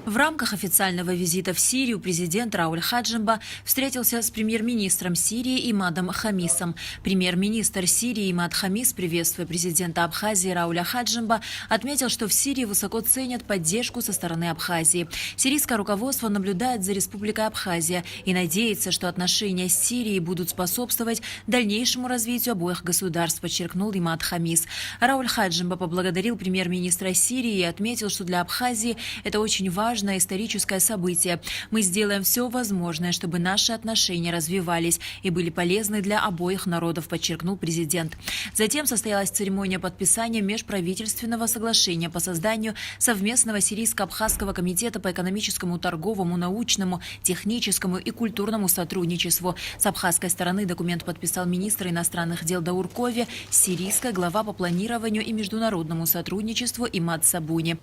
В рамках официального визита в Сирию президент Рауль Хаджимба встретился с премьер-министром Сирии Имадом Хамисом. Премьер-министр Сирии Имад Хамис, приветствуя президента Абхазии Рауля Хаджимба, отметил, что в Сирии высоко ценят поддержку со стороны Абхазии. Сирийское руководство наблюдает за Республикой Абхазия и надеется, что отношения с Сирией будут способствовать дальнейшему развитию обоих государств, подчеркнул Имад Хамис. Рауль Хаджимба поблагодарил премьер-министра Сирии и отметил, что для Абхазии это очень важное историческое событие. Мы сделаем все возможное, чтобы наши отношения развивались и были полезны для обоих народов, подчеркнул президент. Затем состоялась церемония подписания межправительственного соглашения по созданию совместного сирийско-абхазского комитета по экономическому, торговому, научному, техническому и культурному сотрудничеству. С абхазской стороны документ подписал министр иностранных дел Даур Кови, сирийская глава по планированию и международному сотрудничеству Имад Сабуни.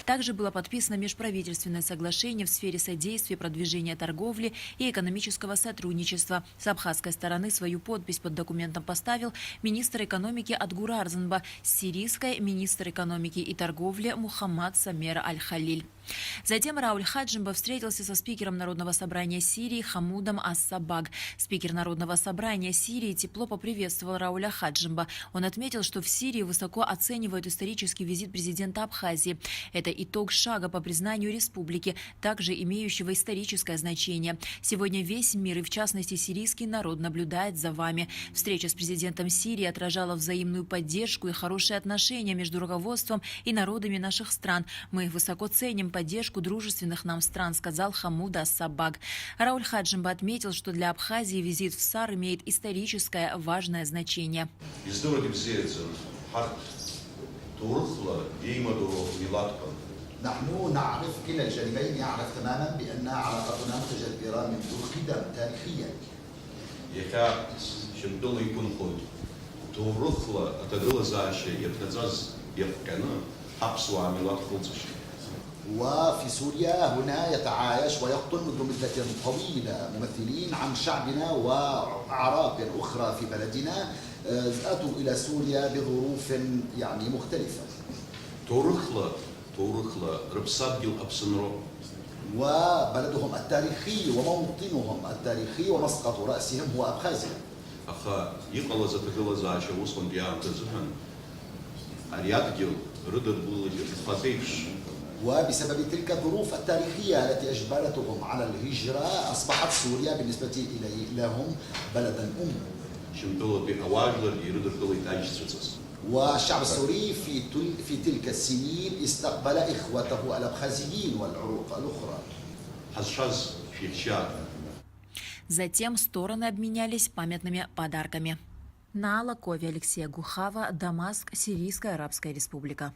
Также было подписано межправительственное соглашение в сфере содействия продвижения торговли и экономического сотрудничества. С абхазской стороны свою подпись под документом поставил министр экономики Адгур Арзанба, с сирийской министр экономики и торговли Мухаммад Самер Аль-Халиль. Затем Рауль Хаджимба встретился со спикером Народного собрания Сирии Хамудом Ас-Сабаг. Спикер Народного собрания Сирии тепло поприветствовал Рауля Хаджимба. Он отметил, что в Сирии высоко оценивают исторический визит президента Абхазии. Это итог шага по признанию республики, также имеющего историческое значение. Сегодня весь мир и, в частности, сирийский народ наблюдает за вами. Встреча с президентом Сирии отражала взаимную поддержку и хорошие отношения между руководством и народами наших стран. Мы высоко ценим поддержку дружественных нам стран, сказал Хамуд Ас-Сабаг. Рауль Хаджимба отметил, что для Абхазии визит в САР имеет историческое важное значение. نحن نعرف كلا الجانبين يعرف تماما بأن علاقتنا متجذرة منذ القدم تاريخيا. Яка щодо ікон ход, то рухла атадила заще ятхазаз яфкана апсуа милат худзаши. وفي سوريا هنا يتعايش ويقطن منذ مدة طويلة ممثلين عن شعبنا وأعراق أخرى في بلدنا أتوا إلى سوريا بظروف يعني مختلفة. تورخلا ربصاديل أبسنرو وبلدهم التاريخي وموطنهم التاريخي ومسقط رأسهم هو أبخازيا. أخا يقال زتقل زاشة وصل ديان تزهن أريادجل ردد بولج فاتيش. وبسبب تلك الظروف التاريخية التي أجبرتهم على الهجرة أصبحت سوريا بالنسبة لهم بلدا أم. والشعب السوري في تلك السنين استقبل إخوته الأبخازيين والعروق الأخرى. Затем стороны обменялись памятными подарками. На Алакове Алексея Гухава, Дамаск, Сирийская Арабская Республика.